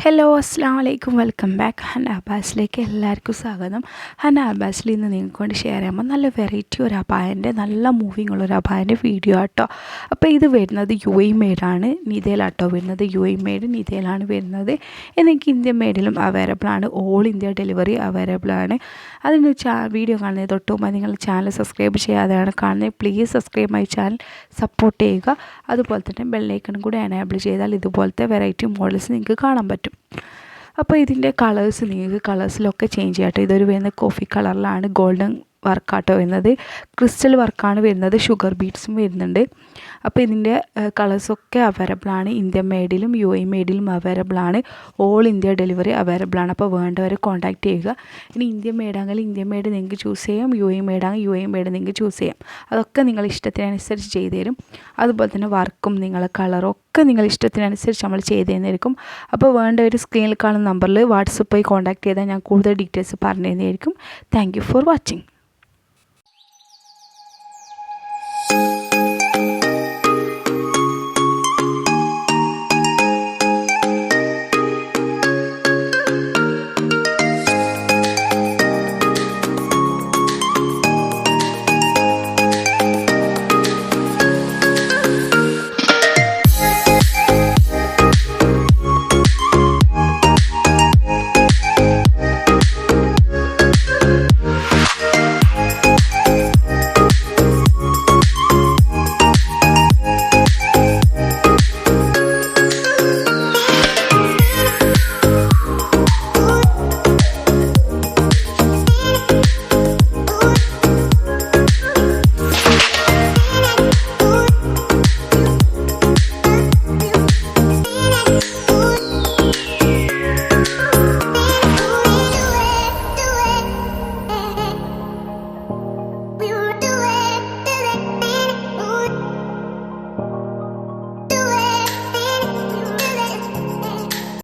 Hello അസ്സാം വലൈക്കും welcome back. Hana അബ്ബാസിലേക്ക് എല്ലാവർക്കും സ്വാഗതം. ഹന അബ്ബാസിൽ ഇന്ന് നിങ്ങൾക്ക് കൊണ്ട് ഷെയർ ചെയ്യുമ്പോൾ നല്ല വെറൈറ്റി ഒരു അബായൻ്റെ നല്ല മൂവിങ് ഉള്ള ഒരു അബായൻ്റെ വീഡിയോ ആട്ടോ. അപ്പോൾ ഇത് വരുന്നത് UAE മെയ്ഡാണ്, നിതയിലാട്ടോ വരുന്നത്. UAE മെയ്ഡ് നിതയിലാണ് വരുന്നത്. എനിക്ക് ഇന്ത്യൻ മെയ്ഡിലും അവൈലബിൾ ആണ്. ഓൾ ഇന്ത്യ ഡെലിവറി അവൈലബിൾ ആണ്. അതിന് വീഡിയോ കാണുന്നത് തൊട്ട് മുമ്പ് നിങ്ങൾ ചാനൽ സബ്സ്ക്രൈബ് ചെയ്യാതെയാണ് കാണുന്നത്, please subscribe my channel, support ചെയ്യുക. അതുപോലെ തന്നെ ബെല്ലൈക്കണും കൂടി എനേബിൾ ചെയ്താൽ ഇതുപോലത്തെ വെറൈറ്റി മോഡൽസ് നിങ്ങൾക്ക് കാണാൻ പറ്റും. അപ്പോൾ ഇതിൻ്റെ കളേഴ്സ് നിങ്ങൾക്ക് കളേഴ്സിലൊക്കെ ചേഞ്ച് ചെയ്യാട്ടോ. ഇതൊരു വരുന്നത് കോഫി കളറിലാണ്, ഗോൾഡൻ വർക്കാട്ടോ വരുന്നത്, ക്രിസ്റ്റൽ വർക്കാണ് വരുന്നത്, ഷുഗർ ബീഡ്സും വരുന്നുണ്ട്. അപ്പോൾ ഇതിൻ്റെ കളേഴ്സൊക്കെ അവൈലബിൾ ആണ്. ഇന്ത്യൻ മെയ്ഡിലും UAE മെയ്ഡിലും അവൈലബിൾ ആണ്. ഓൾ ഇന്ത്യ ഡെലിവറി അവൈലബിൾ ആണ്. അപ്പോൾ വേണ്ടവരെ കോൺടാക്റ്റ് ചെയ്യുക. ഇനി ഇന്ത്യൻ മെയ്ഡാണെങ്കിൽ ഇന്ത്യൻ മെയ്ഡ് നിങ്ങൾക്ക് ചൂസ് ചെയ്യാം, UAE മെയ്ഡാണെങ്കിൽ UAE മെയ്ഡ് നിങ്ങൾക്ക് ചൂസ് ചെയ്യാം. അതൊക്കെ നിങ്ങൾ ഇഷ്ടത്തിനനുസരിച്ച് ചെയ്തു തരും. അതുപോലെ തന്നെ വർക്കും നിങ്ങളെ കളറും ഒക്കെ നിങ്ങൾ ഇഷ്ടത്തിനനുസരിച്ച് നമ്മൾ ചെയ്ത് തരുന്നതായിരിക്കും. അപ്പോൾ വേണ്ടവർ സ്ക്രീനിൽ കാണുന്ന നമ്പറിൽ വാട്സപ്പ് വഴി കോൺടാക്റ്റ് ചെയ്താൽ ഞാൻ കൂടുതൽ ഡീറ്റെയിൽസ് പറഞ്ഞു തരുന്നതായിരിക്കും. Thank you for watching.